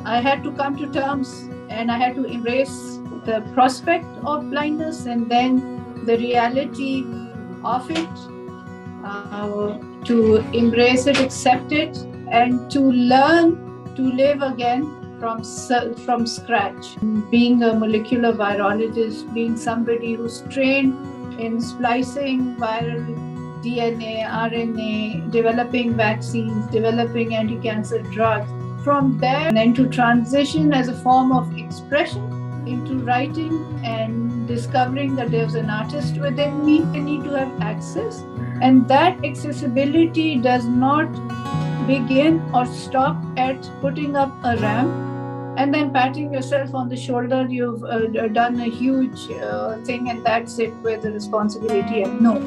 I had to come to terms and I had to embrace the prospect of blindness and then the reality of it, to embrace it, accept it, and to learn to live again from scratch. Being a molecular virologist, being somebody who's trained in splicing viral DNA, RNA, developing vaccines, developing anti-cancer drugs. From there, and then to transition as a form of expression into writing and discovering that there's an artist within me. I need to have access, and that accessibility does not begin or stop at putting up a ramp and then patting yourself on the shoulder. You've done a huge thing, and that's it, where the responsibility ends. No,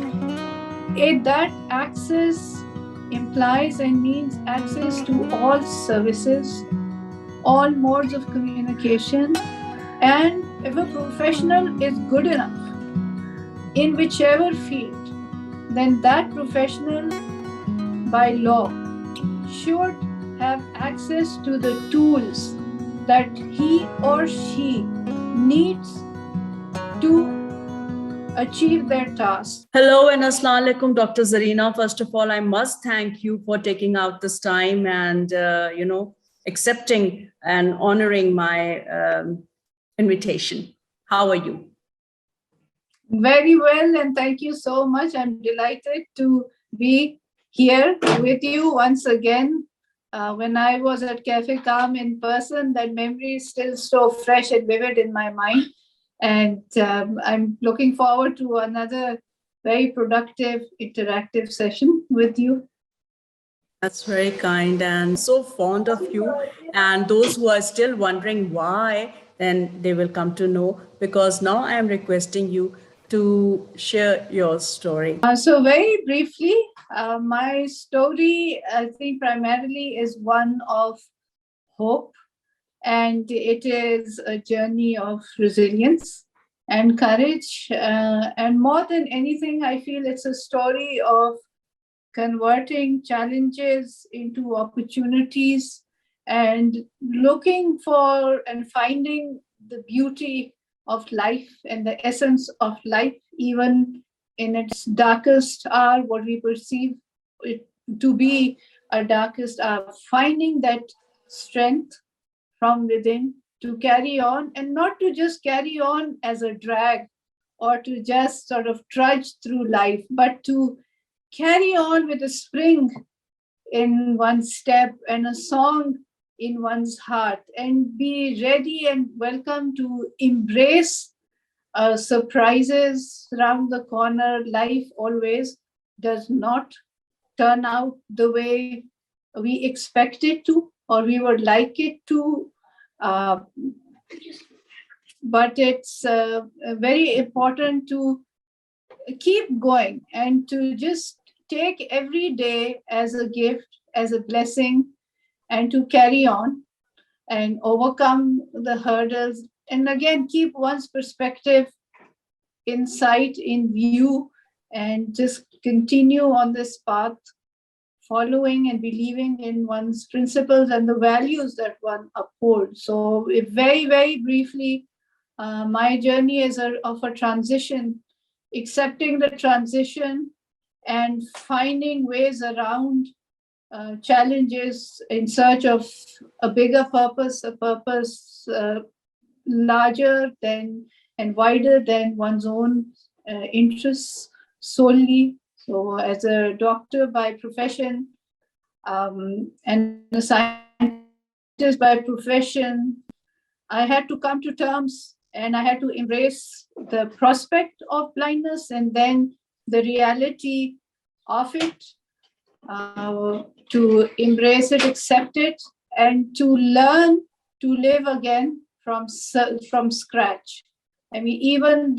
that access implies and means access to all services, all modes of communication, and if a professional is good enough in whichever field, then that professional by law should have access to the tools that he or she needs to achieve their task. Hello and Assalamu alaikum, Dr. Zarina. First of all, I must thank you for taking out this time and, accepting and honoring my invitation. How are you? Very well, and thank you so much. I'm delighted to be here with you once again. When I was at KafeKaam in person, that memory is still so fresh and vivid in my mind. And I'm looking forward to another very productive, interactive session with you. That's very kind, and so fond of you. And those who are still wondering why, then they will come to know, because now I am requesting you to share your story. So very briefly, my story, I think primarily is one of hope. And it is a journey of resilience and courage. And more than anything, I feel it's a story of converting challenges into opportunities and looking for and finding the beauty of life and the essence of life, even in its darkest hour, what we perceive it to be a darkest hour, finding that strength from within to carry on, and not to just carry on as a drag or to just sort of trudge through life, but to carry on with a spring in one's step and a song in one's heart, and be ready and welcome to embrace surprises around the corner. Life always does not turn out the way we expect it to, or we would like it to, but it's very important to keep going and to just take every day as a gift, as a blessing, and to carry on and overcome the hurdles, and again keep one's perspective in sight, in view, and just continue on this path, following and believing in one's principles and the values that one upholds. So if very, very briefly, my journey is of a transition, accepting the transition and finding ways around challenges in search of a bigger purpose, a purpose larger than and wider than one's own interests solely. So as a doctor by profession and a scientist by profession, I had to come to terms and I had to embrace the prospect of blindness and then the reality of it, to embrace it, accept it, and to learn to live again from scratch. I mean, even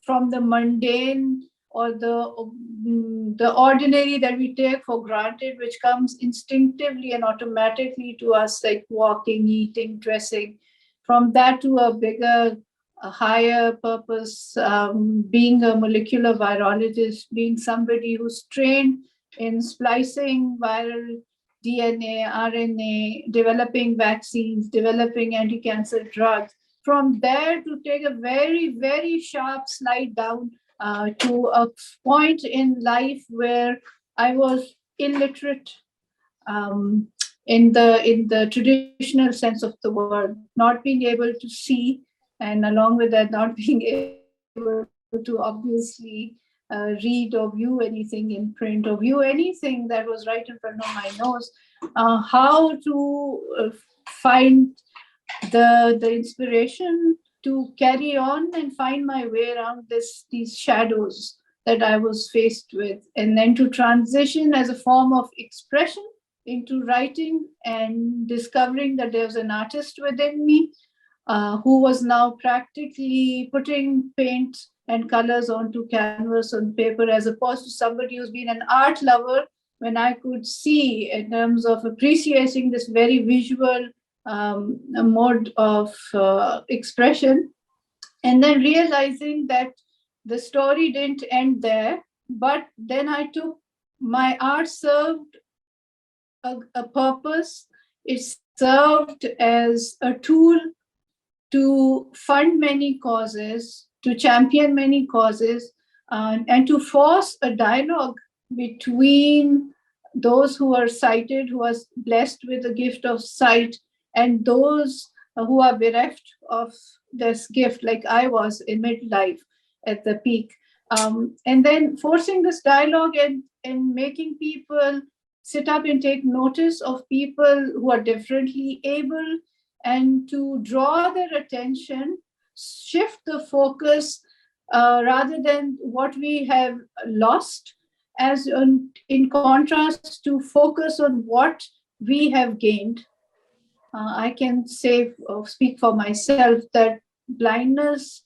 from the mundane or the ordinary that we take for granted, which comes instinctively and automatically to us, like walking, eating, dressing, from that to a bigger, a higher purpose, being a molecular virologist, being somebody who's trained in splicing viral DNA, RNA, developing vaccines, developing anti-cancer drugs. From there to take a very, very sharp slide down to a point in life where I was illiterate, in the traditional sense of the word, not being able to see, and along with that, not being able to obviously read or view anything in print or view anything that was right in front of my nose. How to find the inspiration to carry on and find my way around these shadows that I was faced with, and then to transition as a form of expression into writing and discovering that there's an artist within me who was now practically putting paint and colors onto canvas on paper, as opposed to somebody who's been an art lover, when I could see in terms of appreciating this very visual mode of expression, and then realizing that the story didn't end there, but then I took my art served a purpose. It served as a tool to fund many causes, to champion many causes, and to force a dialogue between those who are sighted, who are blessed with the gift of sight, and those who are bereft of this gift, like I was in midlife at the peak. And then forcing this dialogue and making people sit up and take notice of people who are differently able, and to draw their attention, shift the focus rather than what we have lost, as in contrast to focus on what we have gained. I can say, speak for myself, that blindness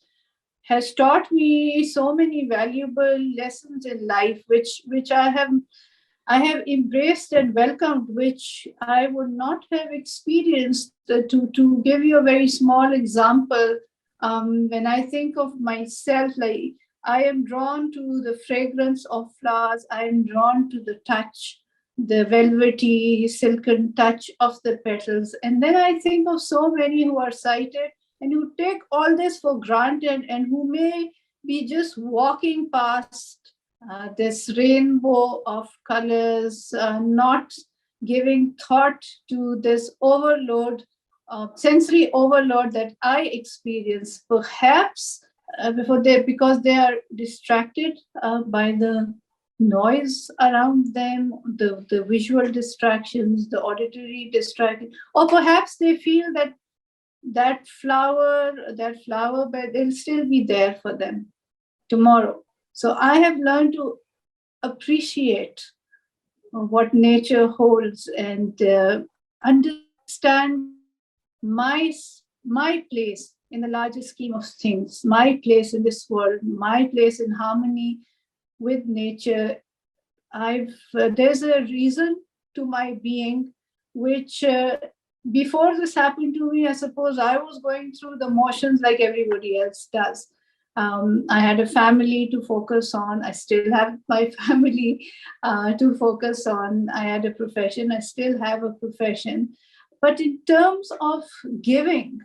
has taught me so many valuable lessons in life, which I have embraced and welcomed, which I would not have experienced. To give you a very small example, when I think of myself, like I am drawn to the fragrance of flowers, I am drawn to the touch, the velvety, silken touch of the petals. And then I think of so many who are sighted and who take all this for granted, and who may be just walking past this rainbow of colors, not giving thought to this overload, sensory overload that I experience, perhaps because they are distracted by the noise around them, the visual distractions, the auditory distractions, or perhaps they feel that flower bed will still be there for them tomorrow. So I have learned to appreciate what nature holds, and understand my place in the larger scheme of things, my place in this world, my place in harmony with nature. There's a reason to my being, which before this happened to me, I suppose I was going through the motions like everybody else does. I had a family to focus on. I still have my family to focus on. I had a profession. I still have a profession. But in terms of giving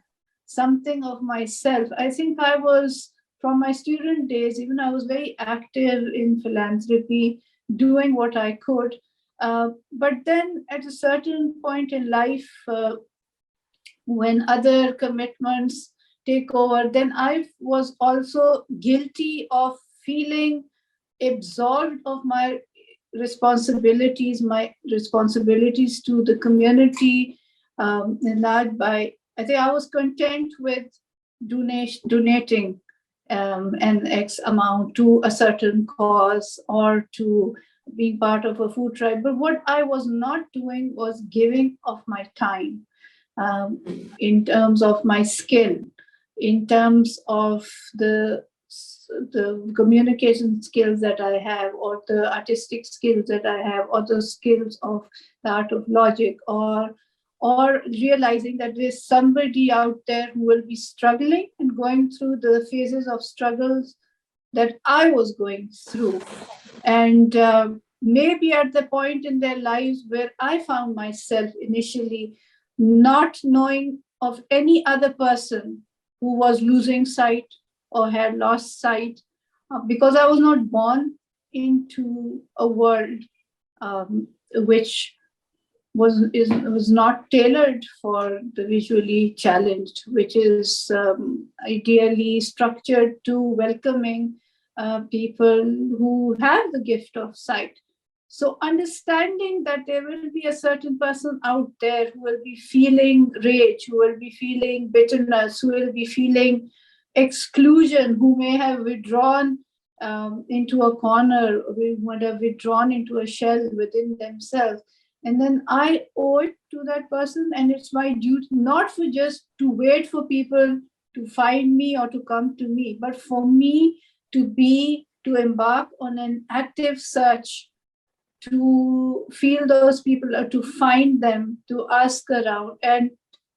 something of myself, I think I was, from my student days, even I was very active in philanthropy, doing what I could. But then at a certain point in life, when other commitments take over, then I was also guilty of feeling absolved of my responsibilities to the community, enlarged by, I think I was content with donating an X amount to a certain cause, or to being part of a food tribe. But what I was not doing was giving of my time, in terms of my skill, in terms of the communication skills that I have, or the artistic skills that I have, or the skills of the art of logic, or realizing that there's somebody out there who will be struggling and going through the phases of struggles that I was going through. And may be at the point in their lives where I found myself initially, not knowing of any other person who was losing sight or had lost sight, because I was not born into a world which was not tailored for the visually challenged, which is ideally structured to welcoming people who have the gift of sight. So understanding that there will be a certain person out there who will be feeling rage, who will be feeling bitterness, who will be feeling exclusion, who may have withdrawn into a corner, who might have withdrawn into a shell within themselves. And then I owe it to that person, and it's my duty not for just to wait for people to find me or to come to me, but for me to embark on an active search to feel those people or to find them, to ask around, and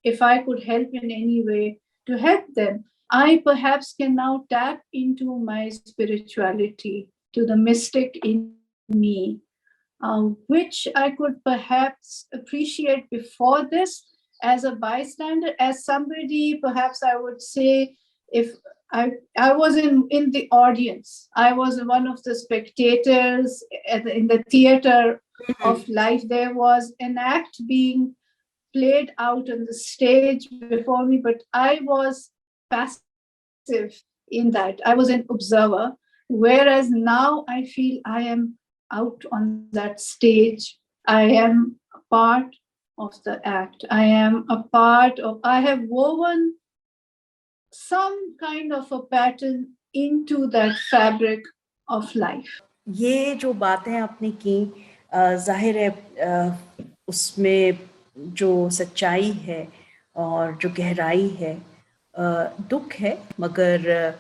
if I could help in any way, to help them. I perhaps can now tap into my spirituality, to the mystic in me, which I could perhaps appreciate before this as a bystander, as somebody, perhaps I would say, if I was in the audience, I was one of the spectators in the theater of life. There was an act being played out on the stage before me, but I was passive in that. I was an observer, whereas now I feel I am out on that stage. I am a part of the act. I am a part of, I have woven some kind of a pattern into that fabric of life. ये जो बातें आपने की, जाहिर है उसमें जो सच्चाई है और जो गहराई है, दुख है मगर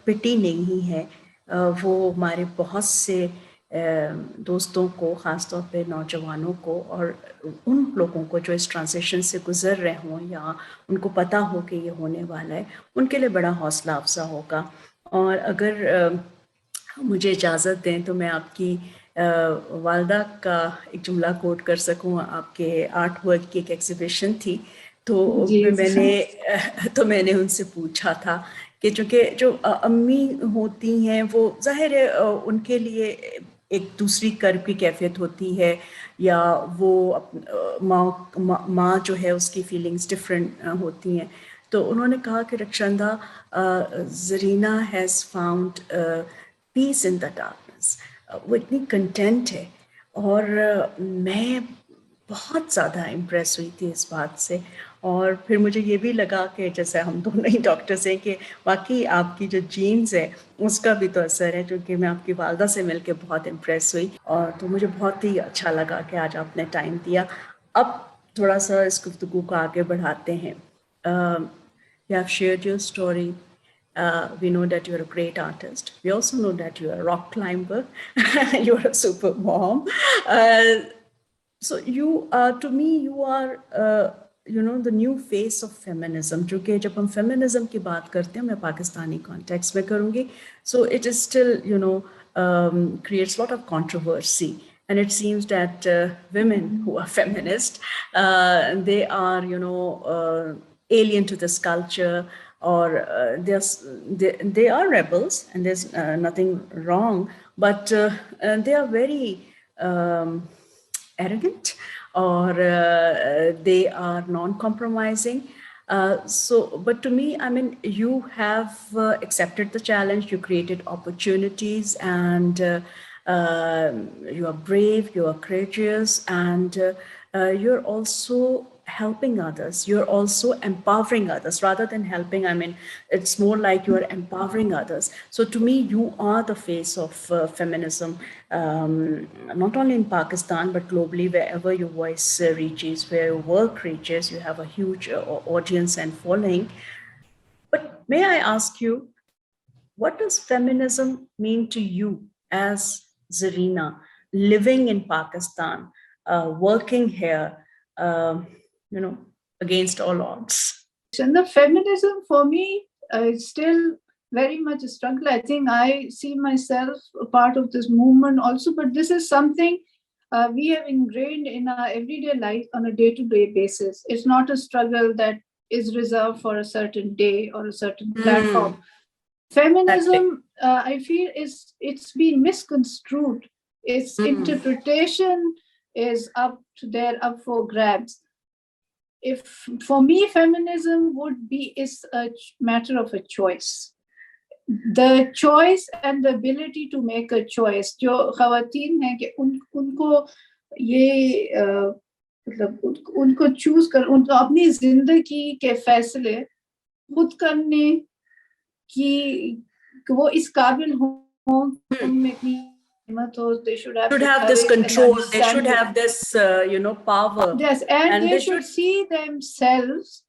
पिटी नहीं है। वो हमारे बहुत से दोस्तों को, ख़ास तौर पे नौजवानों को और उन लोगों को जो इस ट्रांजिशन से गुज़र रहे हों या उनको पता हो कि ये होने वाला है, उनके लिए बड़ा हौसला अफ़ज़ा होगा। और अगर मुझे इजाज़त दें तो मैं आपकी वालदा का एक जुमला कोट कर सकूं। आपके आर्ट वर्क की एक एग्ज़िबिशन थी, तो मैंने उनसे पूछा था कि चूँकि जो अम्मी होती हैं वो ज़ाहिर है उनके लिए एक दूसरी कर्ब की कैफियत होती है, या वो माँ जो है उसकी फीलिंग्स डिफरेंट होती हैं। तो उन्होंने कहा कि Rakshanda, Zarina has found peace in the darkness. वो इतनी कंटेंट है, और मैं बहुत ज़्यादा इम्प्रेस हुई थी इस बात से। और फिर मुझे ये भी लगा कि जैसे हम दोनों ही डॉक्टर्स हैं कि वाकई आपकी जो जीन्स है उसका भी तो असर है, क्योंकि मैं आपकी वालदा से मिलके बहुत इम्प्रेस हुई, और तो मुझे बहुत ही अच्छा लगा कि आज आपने टाइम दिया। अब थोड़ा सा इस गुफ्तगू को आगे बढ़ाते हैं। You have shared your story. We know that you're a great artist. We also know that you're a rock climber. You're a super mom. So you, to me, you are, the new face of feminism. जो कि जब हम feminism की बात करते हैं, मैं Pakistani context में करूँगी. So it is still, creates a lot of controversy. And it seems that women who are feminist, they are, alien to this culture, or they are rebels, and there's nothing wrong, but they are very arrogant, or they are non-compromising. But to me, I mean, you have accepted the challenge, you created opportunities, and you are brave, you are courageous, and you're also helping others. You're also empowering others. Rather than helping, I mean, it's more like you're empowering others. So to me, you are the face of feminism, not only in Pakistan, but globally, wherever your voice reaches, where your work reaches, you have a huge audience and following. But may I ask you, what does feminism mean to you as Zarina, living in Pakistan, working here, against all odds? And the feminism for me is still very much a struggle. I think I see myself a part of this movement also, but this is something we have ingrained in our everyday life on a day-to-day basis. It's not a struggle that is reserved for a certain day or a certain platform. Feminism, I feel, it's been misconstrued. Its interpretation is up for grabs. If for me, feminism is a matter of a choice. The choice and the ability to make a choice. जो ख़वातीन हैं कि उनको ये मतलब उनको choose कर उनको अपनी जिंदगी के फैसले खुद करने कि वो इस काबिल हों उनमें इतनी हिम्मत हो. They should have this control. They should have this power. Yes, and they should see themselves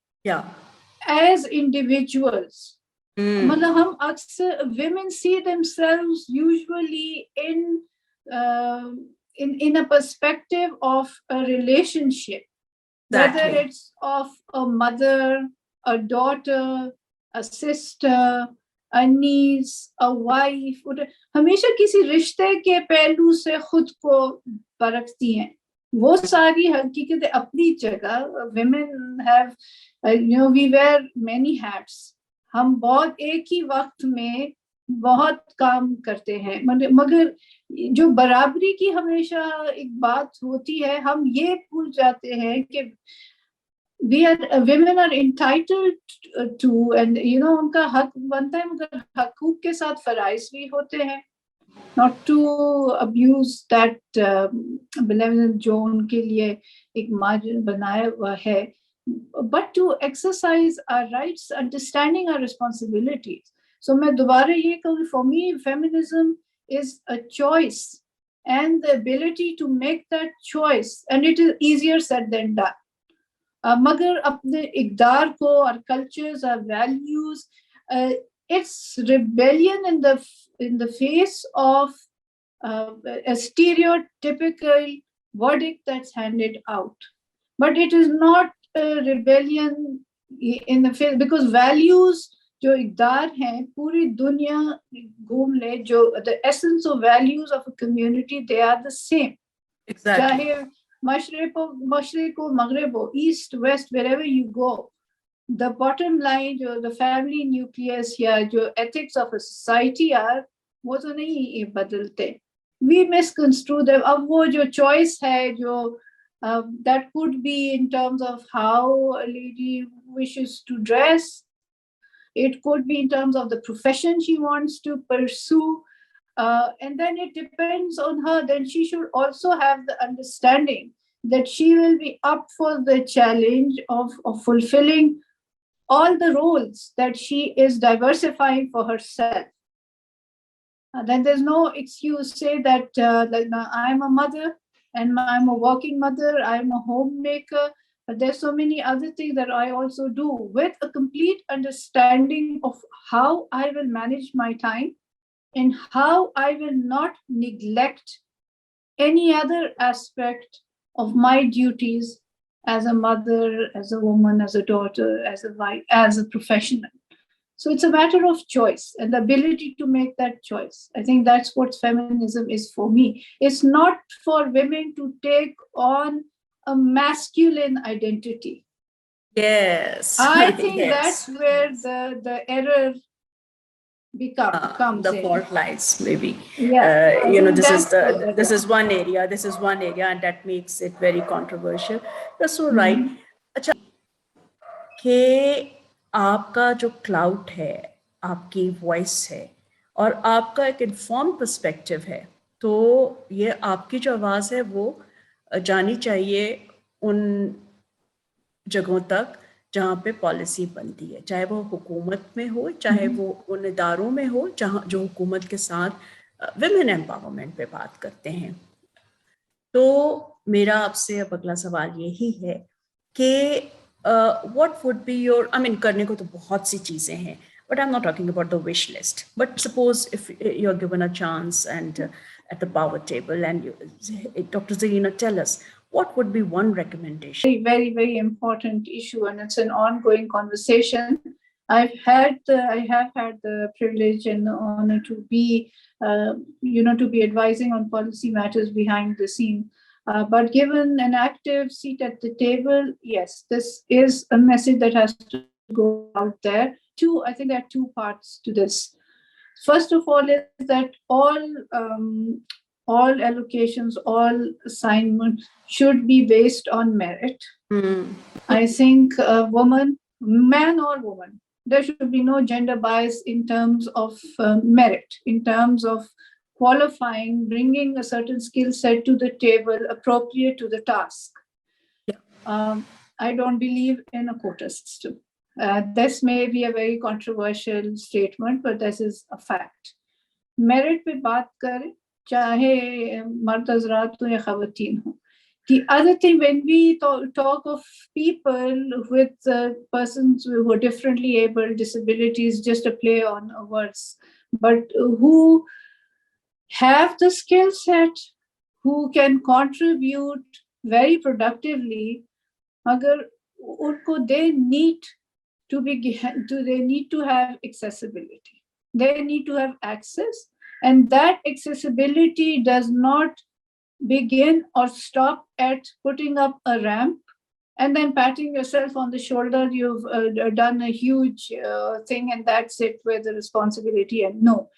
as individuals. मतलब हम अक्सर women see themselves usually in a perspective of a relationship, whether it's of a mother, a daughter, a sister, a niece, a wife. हमेशा किसी रिश्ते के पहलू से खुद को परखती हैं. वो सारी हकीकतें अपनी जगह. Women have, we wear many hats. हम बहुत एक ही वक्त में बहुत काम करते हैं. मगर जो बराबरी की हमेशा एक बात होती है, हम ये भूल जाते हैं कि women are entitled to, and उनका हक बनता है, मगर हकूक के साथ फराइज भी होते हैं. Not to abuse that benevolent जो उनके लिए एक मार्जिन बनाया हुआ है, but to exercise our rights, understanding our responsibilities. So मैं दोबारा ये कहूँ, for me, feminism is a choice and the ability to make that choice, and it is easier said than done. मगर अपने इक़दार को, our cultures, our values, it's rebellion in the face of a stereotypical verdict that's handed out. But it is not a rebellion in the face, because values जो इक़दार हैं पूरी दुनिया घूम ले, जो the essence of values of a community, they are the same. Exactly. चाहे मशरिक़ हो, मग़रिब हो, east, west, wherever you go, the bottom line, जो the family nucleus या जो ethics of a society are, वो तो नहीं बदलते. We misconstrue them. अब वो जो choice है, जो that could be in terms of how a lady wishes to dress. It could be in terms of the profession she wants to pursue. And then it depends on her. Then she should also have the understanding that she will be up for the challenge of fulfilling all the roles that she is diversifying for herself. Then there's no excuse say that I'm a mother and I'm a working mother, I'm a homemaker, but there's so many other things that I also do with a complete understanding of how I will manage my time and how I will not neglect any other aspect of my duties as a mother, as a woman, as a daughter, as a wife, as a professional. So it's a matter of choice and the ability to make that choice. I think that's what feminism is for me. It's not for women to take on a masculine identity. Yes. I think that's where the error comes the in. fault lies, maybe. Yeah, this is one area, and that makes it very controversial. That's so right. अच्छा, कि आपका जो cloud है, आपकी voice है और आपका एक इन्फॉर्म पर्सपेक्टिव है, तो ये आपकी जो आवाज़ है वो जानी चाहिए उन जगहों तक जहाँ पे पॉलिसी बनती है, चाहे वो हुकूमत में हो, चाहे वो उन इदारों में हो जहाँ जो हुकूमत के साथ विमेन एम्पावरमेंट पे बात करते हैं. तो मेरा आपसे अब अगला सवाल यही है कि what would be your, I mean, करने को तो बहुत सी चीज़ें हैं, but I'm not talking about the wish list. But suppose if you're given a chance and at the power table, and Dr. Zarina, tell us, what would be one recommendation? Very, very important issue, and it's an ongoing conversation. I have had the privilege and the honor to be, to be advising on policy matters behind the scene. But given an active seat at the table, yes, this is a message that has to go out there. I think there are two parts to this. First of all, is that all allocations, all assignments should be based on merit. I think a woman, man or woman, there should be no gender bias in terms of merit, in terms of qualifying, bringing a certain skill set to the table appropriate to the task. I don't believe in a quota system. This may be a very controversial statement, but this is a fact. Merit पे बात करें, चाहे मर्द हज़रात हो या ख़वातीन हो. The other thing, when we talk of people with persons who are differently able, disabilities, just a play on words, but who have the skill set, who can contribute very productively, agar unko they need to have accessibility. They need to have access, and that accessibility does not begin or stop at putting up a ramp and then patting yourself on the shoulder. You've done a huge thing, and that's it, where the responsibility. And no,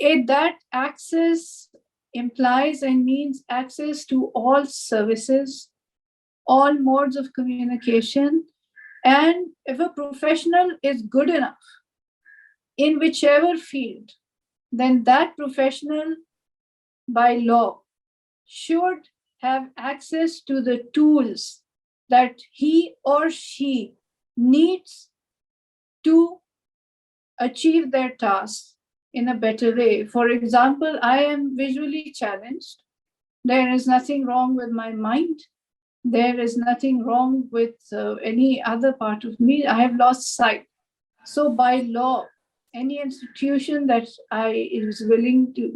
that access implies and means access to all services, all modes of communication. And if a professional is good enough in whichever field, then that professional by law should have access to the tools that he or she needs to achieve their tasks in a better way. For example, I am visually challenged. There is nothing wrong with my mind. There is nothing wrong with any other part of me. I have lost sight. So by law, any institution that is willing to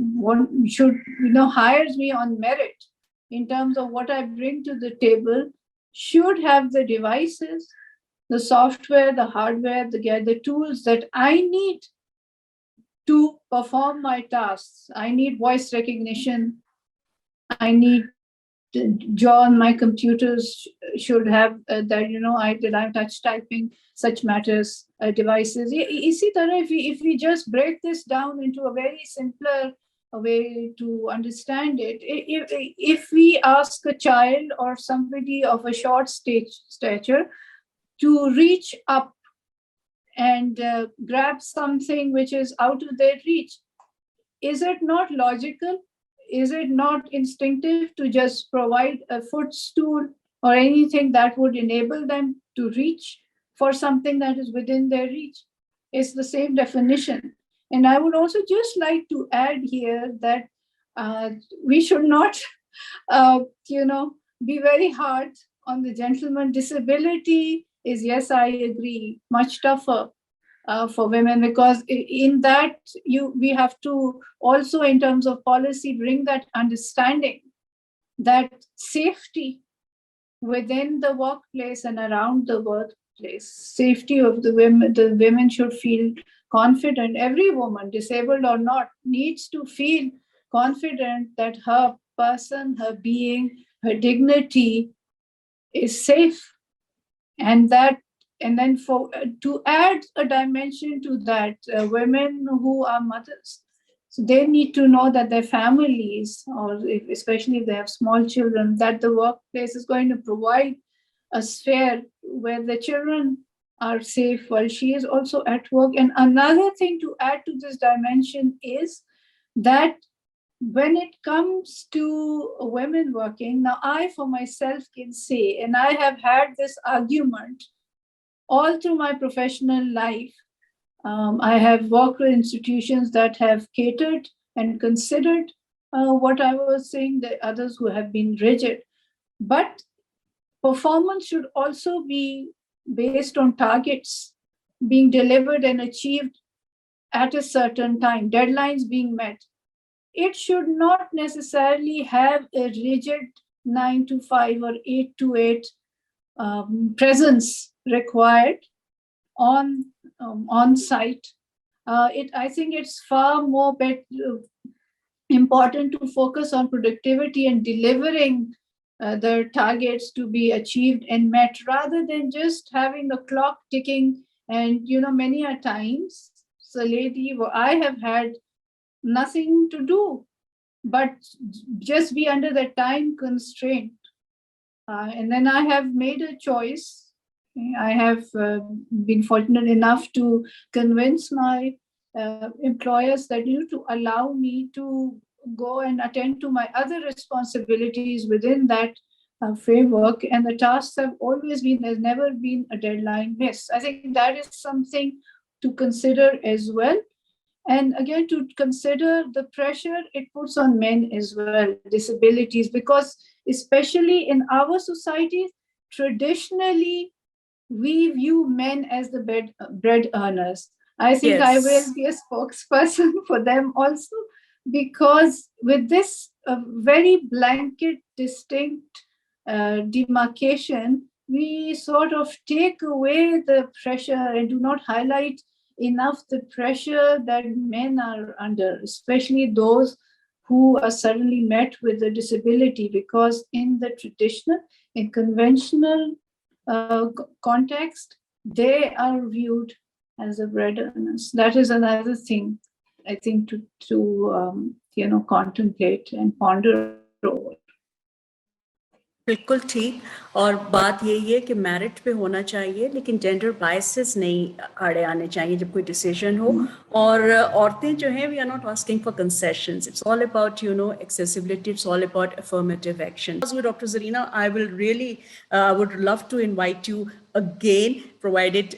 hires me on merit in terms of what I bring to the table should have the devices, the software, the hardware, the tools that I need to perform my tasks. I need voice recognition. I need John, my computers should have I'm touch typing, such matters, devices. If we just break this down into a very simpler way to understand it, if we ask a child or somebody of a short stature to reach up and grab something which is out of their reach, is it not logical? Is it not instinctive to just provide a footstool or anything that would enable them to reach for something that is within their reach? It's the same definition. And I would also just like to add here that we should not, be very hard on the gentleman. Disability is, yes, I agree, much tougher for women, because in that we have to also, in terms of policy, bring that understanding that safety within the workplace and around the workplace, safety of the women should feel confident. Every woman, disabled or not, needs to feel confident that her person, her being, her dignity is safe. And then to add a dimension to that, women who are mothers, so they need to know that their families, especially if they have small children, that the workplace is going to provide a sphere where the children are safe while she is also at work. And another thing to add to this dimension is that when it comes to women working, now I for myself can say, and I have had this argument all through my professional life. I have worked with institutions that have catered and considered what I was saying, the others who have been rigid. But performance should also be based on targets being delivered and achieved at a certain time, deadlines being met. It should not necessarily have a rigid 9 to 5 or 8 to 8 presence required on on site. I think it's far more important to focus on productivity and delivering the targets to be achieved and met, rather than just having the clock ticking. And many a times, so lady, I have had nothing to do but just be under the time constraint. And then I have made a choice. I have been fortunate enough to convince my employers that to allow me to go and attend to my other responsibilities within that framework. And the tasks have always been, there's never been a deadline missed. I think that is something to consider as well. And again, to consider the pressure it puts on men as well, disabilities, because especially in our society, traditionally, we view men as the bread earners. I think I will be a spokesperson for them also, because with this very blanket, distinct demarcation, we sort of take away the pressure and do not highlight enough the pressure that men are under, especially those who are suddenly met with a disability, because in the traditional, in conventional context, they are viewed as a bread earners. That is another thing, I think, to contemplate and ponder over. बिल्कुल ठीक. और बात यही है कि merit पे होना चाहिए, लेकिन जेंडर बायसेस नहीं आड़े आने चाहिए जब कोई डिसीजन हो. और औरतें जो हैं, we are not asking for concessions. It's all about accessibility. It's all about affirmative action. Doctor Zarina, I will really would love to invite you again, provided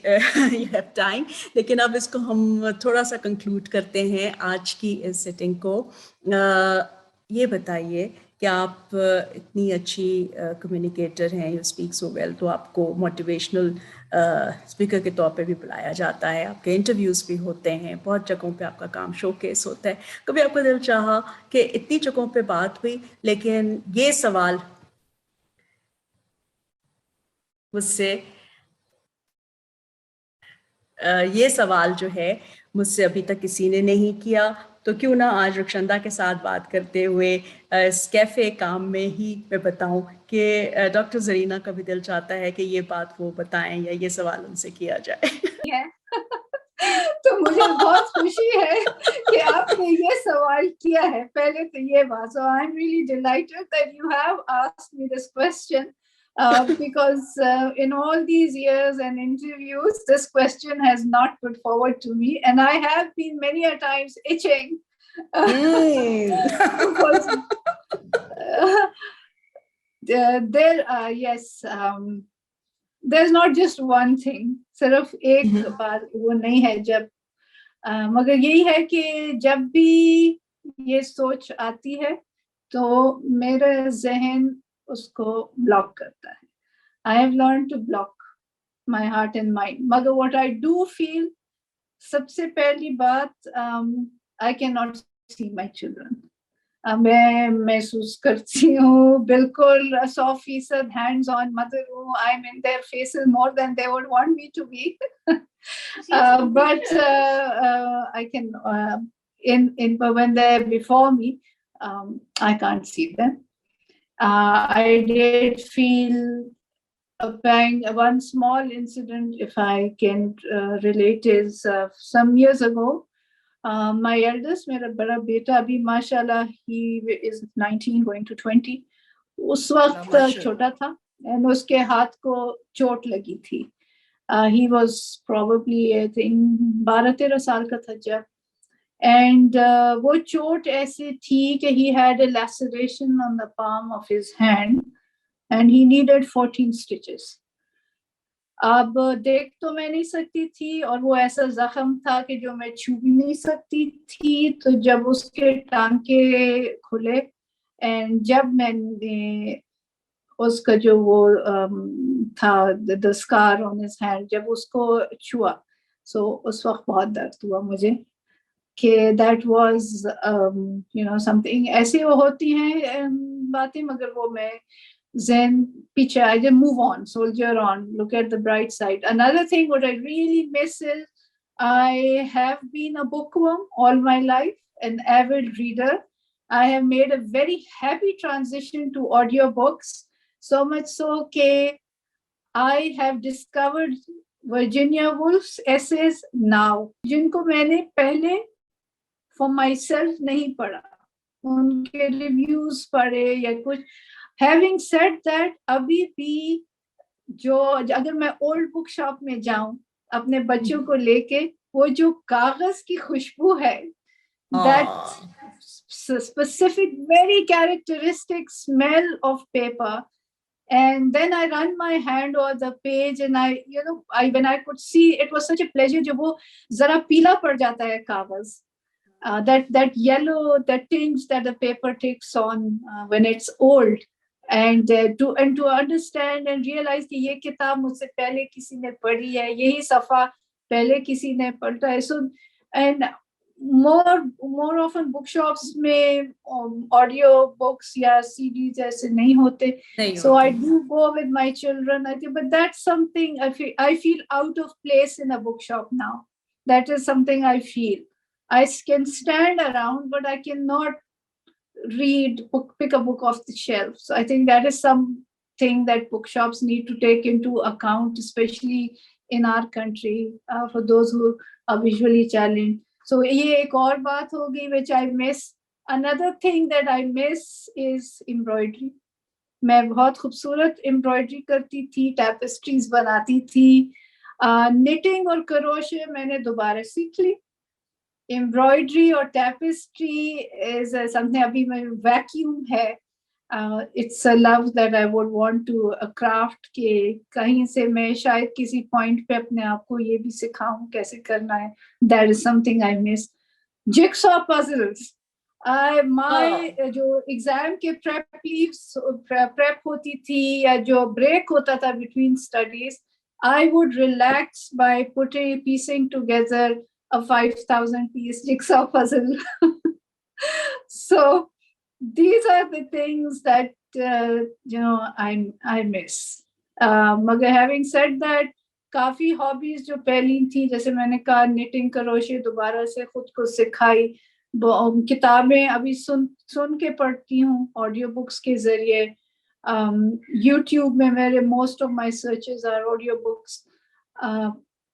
you have time. लेकिन अब इसको हम थोड़ा सा कंक्लूड करते हैं आज की इस सिटिंग को. ये बताइए कि आप इतनी अच्छी कम्युनिकेटर हैं, यू स्पीक सो वेल, तो आपको मोटिवेशनल स्पीकर के तौर पे भी बुलाया जाता है, आपके इंटरव्यूज़ भी होते हैं, बहुत जगहों पे आपका काम शोकेस होता है. कभी आपको दिल चाहा कि इतनी जगहों पे बात हुई, लेकिन ये सवाल मुझसे जो है मुझसे अभी तक किसी ने नहीं किया, तो क्यों ना आज रखशिंदा के साथ बात करते हुए इस कैफ़े काम में ही मैं बताऊं कि डॉक्टर जरीना का भी दिल चाहता है कि ये बात वो बताएं या ये सवाल उनसे किया जाए. तो मुझे बहुत खुशी है कि आपने ये सवाल किया है. पहले तो ये बात, so I'm really delighted that you have asked me this question. Because in all these years and interviews, this question has not put forward to me, and I have been many a times itching. Yes, there's not just one thing. सिर्फ एक बार वो नहीं है. जब मगर यही है कि जब भी ये सोच आती है, तो मेरा ज़हन उसको ब्लॉक करता है. I have learned to block my heart and mind. मगर what I do feel, सबसे पहली बात, I cannot see my children. मैं महसूस करती हूँ बिल्कुल 100% hands on mother हूँ. I'm in their faces more than they would want me to be. But I can, when they're before me, I can't see them. I did feel a pang. One small incident, if I can relate, is some years ago. My eldest, मेरा बड़ा बेटा, अभी माशाल्लाह, he is 19 going to 20. उस वक्त छोटा था, and उसके हाथ को चोट लगी थी. He was probably, I think, 12-13 साल का था जब. And वो चोट ऐसी थी कि he had a laceration on the palm of his hand and he needed 14 stitches. अब देख तो मैं नहीं सकती थी, और वो ऐसा जख्म था कि जो मैं छू भी नहीं सकती थी. तो जब उसके टांके खुले, एंड जब मैंने उसका जो वो था, the scar on his hand, जब उसको छुआ, सो उस वक्त बहुत दर्द हुआ मुझे कि दैट वाज समथिंग. ऐसे वो होती हैं बातें, मगर वो मैं Zen picture, I just move on, soldier on, look at the bright side. Another thing what I really miss is I have been a bookworm all my life, an avid reader. I have made a very happy transition to audiobooks, so much so that I have discovered Virginia Woolf's essays now, जिनको मैंने पहले for myself नहीं पढ़ा, उनके reviews पढ़े या कुछ. Having said that, अभी भी जो अगर मैं ओल्ड बुक शॉप में जाऊं अपने बच्चों को लेके, वो जो कागज की खुशबू है, that specific very characteristic smell of paper, and then I run my hand over the page and when I could see, it was such a pleasure. जब वो जरा पीला पड़ जाता है कागज, that yellow, that tinge that the paper takes on when it's old, and to understand and realize कि ये किताब मुझसे पहले किसी ने पढ़ी है, यही सफा पहले किसी ने पढ़ा है. So and more often bookshops में audio books या CDs ऐसे नहीं होते. So I do go with my children, I think, but that's something I feel out of place in a bookshop now. That is something I feel. I can stand around, but I cannot pick a book off the shelf. So I think that is something that bookshops need to take into account, especially in our country, for those who are visually challenged. So ये एक और बात होगी which I miss. Another thing that I miss is embroidery. मैं बहुत खूबसूरत embroidery करती थी, tapestries बनाती थी. Knitting और crochet मैंने दोबारा सीख ली. Embroidery or tapestry is something अभी मैं vacuum है. It's a love that I would want to craft के कहीं से मैं शायद किसी point पे अपने आप को ये भी सिखाऊं कैसे करना है. That is something I miss. Jigsaw puzzles. My जो exam के prep होती थी या जो break होता था between studies, I would relax by piecing together a 5,000 piece jigsaw puzzle. So these are the things that I miss. मगर having said that, काफी hobbies जो पहली थी, जैसे मैंने कहा knitting crochet दोबारा से खुद को सिखाई. किताबें अभी सुन के पढ़ती हूँ audio books के जरिए. YouTube में मेरे most of my searches are audio books.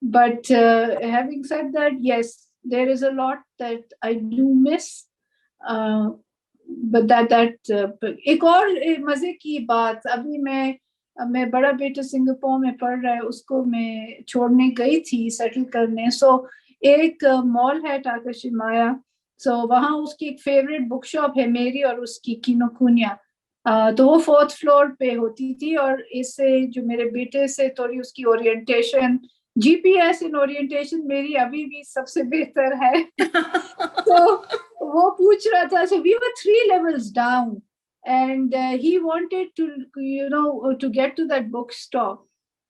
But having said that, yes, there is a lot that I do miss. But that एक और मजे की बात, अभी मैं बड़ा बेटा सिंगापुर में पढ़ रहा है, उसको मैं छोड़ने गई थी सेटल करने. सो एक मॉल है टाकाशिमाया, सो वहाँ उसकी एक फेवरेट बुक शॉप है मेरी और उसकी किनोकुनिया. तो वो 4th फ्लोर पे होती थी, और इससे जो मेरे बेटे से थोड़ी उसकी ओरिएंटेशन, GPS इन ओरिएंटेशन मेरी अभी भी सबसे बेहतर है. तो वो पूछ रहा था. So we were 3 levels down, and he wanted to get to that bookstore.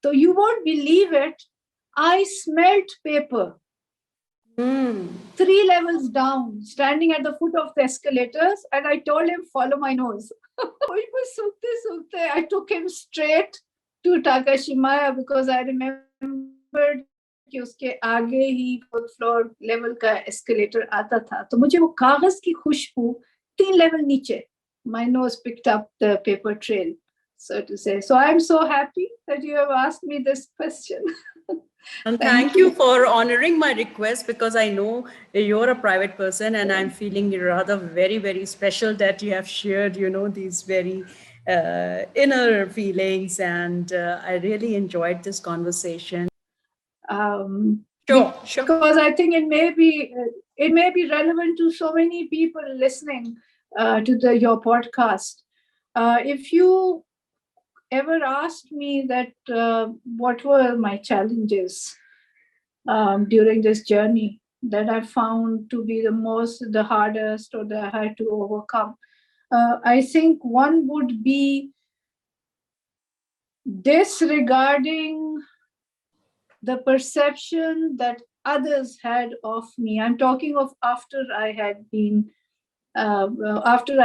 So you won't believe it, I smelled paper. 3 levels down, standing at the foot of the escalators, and I told him, follow my nose. I took him straight to Takashimaya because I remembered कि उसके आगे ही 4th floor level का escalator आता था. तो मुझे वो कागज की खुशबू 3 लेवल नीचे, my nose picked up the paper trail, so to say. So I'm so happy that you have asked me this question. And thank you for honoring my request, because I know you're a private person and I'm feeling rather very, very special that you have shared, these very inner feelings. And I really enjoyed this conversation. Sure. Because I think it may be relevant to so many people listening to your podcast. If you ever asked me that what were my challenges during this journey that I found to be the hardest, or that I had to overcome, I think one would be disregarding the perception that others had of me. I'm talking of after I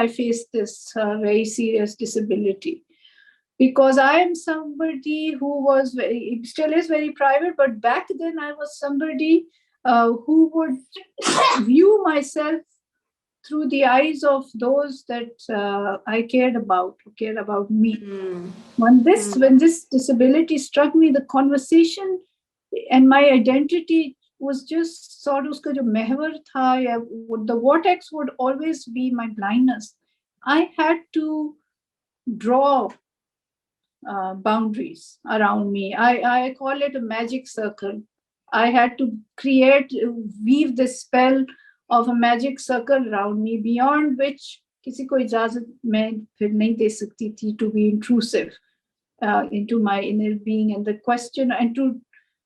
faced this very serious disability, because I am somebody who still is very private, but back then I was somebody who would view myself through the eyes of those that I cared about, who cared about me. When this disability struck me, the conversation and my identity was just sort of uska jo mehwar tha, the vortex would always be my blindness. I had to draw boundaries around me. I call it a magic circle. I had to weave the spell of a magic circle around me, beyond which किसी को इजाजत मैं फिर नहीं दे सकती थी to be intrusive into my inner being, and the question, and to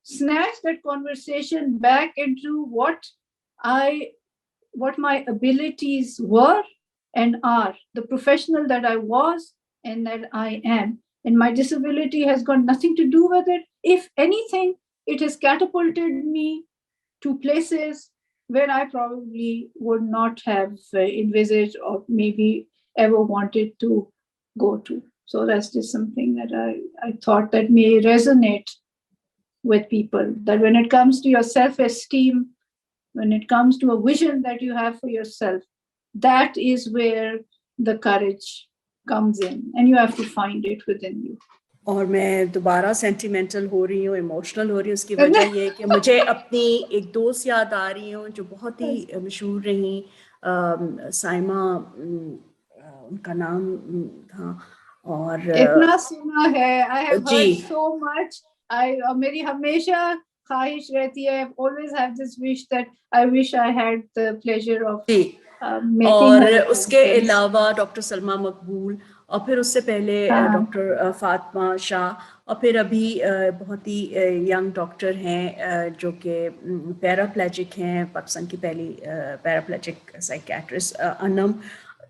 snatch that conversation back into what my abilities were and are, the professional that I was and that I am. And my disability has got nothing to do with it. If anything, it has catapulted me to places where I probably would not have envisaged or maybe ever wanted to go to. So that's just something that I thought that may resonate with people, that when it comes to your self-esteem, when it comes to a vision that you have for yourself, that is where the courage comes in, and you have to find it within you. और मैं दोबारा sentimental हो रही हूँ, emotional हो रही हूँ. उसकी वजह ये है कि मुझे अपनी एक दोस्त याद आ रही हूँ जो बहुत ही मशहूर रही, साइमा उनका नाम था. और इतना सुना है, I have heard so much. मेरी हमेशा ख्वाहिश रहती है, I always have this wish that I wish I had the pleasure of meeting और her. उसके अलावा डॉक्टर सलमा मकबूल, और फिर उससे पहले डॉक्टर फातिमा शाह, और फिर अभी बहुत ही यंग डॉक्टर हैं जो कि पैराप्लेजिक हैं, पाकिस्तान की पहली पैराप्लेजिक साइकियाट्रिस्ट अनम.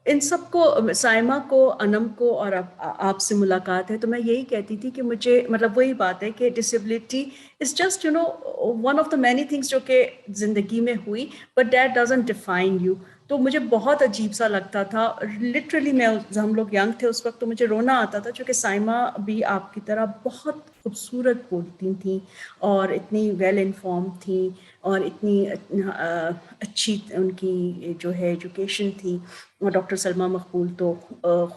इन सबको, साइमा को, अनम को और आपसे मुलाकात है, तो मैं यही कहती थी कि मुझे मतलब वही बात है कि disability is just one of the many things जो कि ज़िंदगी में हुई, but that doesn't define you. तो मुझे बहुत अजीब सा लगता था लिटरली. हम लोग यंग थे उस वक्त, तो मुझे रोना आता था, क्योंकि साइमा भी आपकी तरह बहुत खूबसूरत बोलती थी और इतनी वेल इन्फॉर्म थी और इतनी अच्छी उनकी जो है एजुकेशन थी. और डॉक्टर सलमा मकबूल तो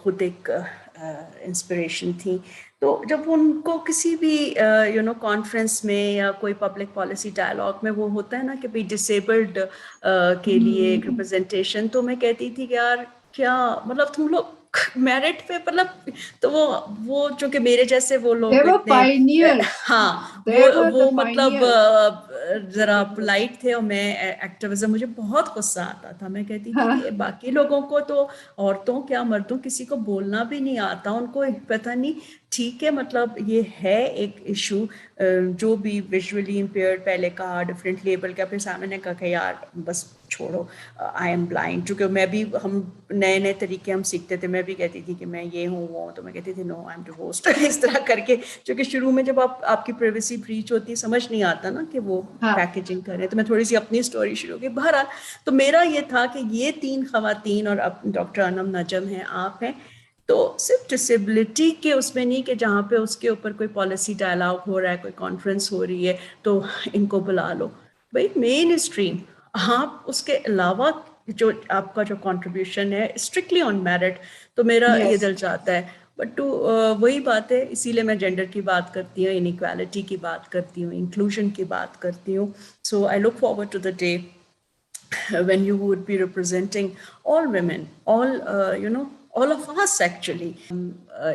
ख़ुद एक इंस्पिरेशन थी. तो जब उनको किसी भी कॉन्फ्रेंस में या कोई पब्लिक पॉलिसी डायलॉग में वो होता है ना कि भाई डिसेबल्ड के लिए एक रिप्रेजेंटेशन, तो मैं कहती थी कि यार क्या मतलब तुम लोग मेरिट पे मतलब, तो वो जो कि मेरे जैसे वो लोग इतने, हाँ वो मतलब जरा पोलाइट थे, और मैं एक्टिविज्म, मुझे बहुत गुस्सा आता था. मैं कहती थी कि बाकी लोगों को तो, औरतों क्या मर्दों, किसी को बोलना भी नहीं आता, उनको पता नहीं. ठीक है, मतलब ये है एक इशू, जो भी विजुअली इम्पेयर्ड पहले कहा, डिफरेंट लेबल का, फिर सामने ने कहा कि यार बस छोड़ो, आई एम ब्लाइंड. चूँकि मैं भी, हम नए नए तरीके हम सीखते थे, मैं भी कहती थी कि मैं ये हूँ वो, तो मैं कहती थी नो आई एम डिवोर्स्ड इस तरह करके. क्योंकि शुरू में जब आपकी प्राइवेसी ब्रीच होती है, समझ नहीं आता ना कि वो पैकेजिंग करें, तो मैं थोड़ी सी अपनी स्टोरी शुरू की. बहरहाल, तो मेरा ये था कि ये 3 ख़वातीन, और अब डॉक्टर अनम नजम हैं, आप हैं, तो सिर्फ डिसेबिलिटी के उसमें नहीं कि जहाँ पे उसके ऊपर कोई पॉलिसी डायलॉग हो रहा है, कोई कॉन्फ्रेंस हो रही है तो इनको बुला लो. भाई मेन स्ट्रीम, आप उसके अलावा जो आपका जो कंट्रीब्यूशन है स्ट्रिक्टली ऑन मेरिट, तो मेरा ये दिल चाहता है. बट वही बात है, इसीलिए मैं जेंडर की बात करती हूँ, इनइक्वालिटी की बात करती हूँ, इंक्लूजन की बात करती हूँ. So I look forward to the day when you would be representing all women, all of us actually.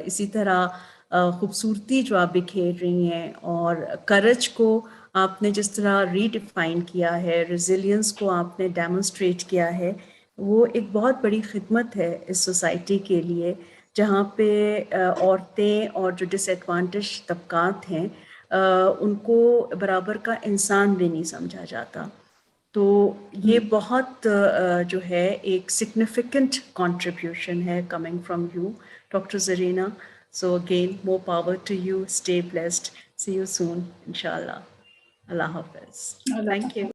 इसी तरह खूबसूरती जो आप बिखेर रही हैं, और करज को आपने जिस तरह रीडिफाइन किया है, रेजिलियंस को आपने डेमोन्स्ट्रेट किया है, वो एक बहुत बड़ी खिदमत है इस सोसाइटी के लिए, जहाँ पे औरतें और जो डिसएडवांटेज तबकात हैं उनको बराबर का इंसान भी नहीं समझा जाता. तो ये बहुत जो है एक सिग्निफिकेंट कंट्रीब्यूशन है coming from you, doctor Zarina. So again, more power to you, stay blessed, see you soon इंशाल्लाह. अल्लाह हाफ़िज़. Thank you.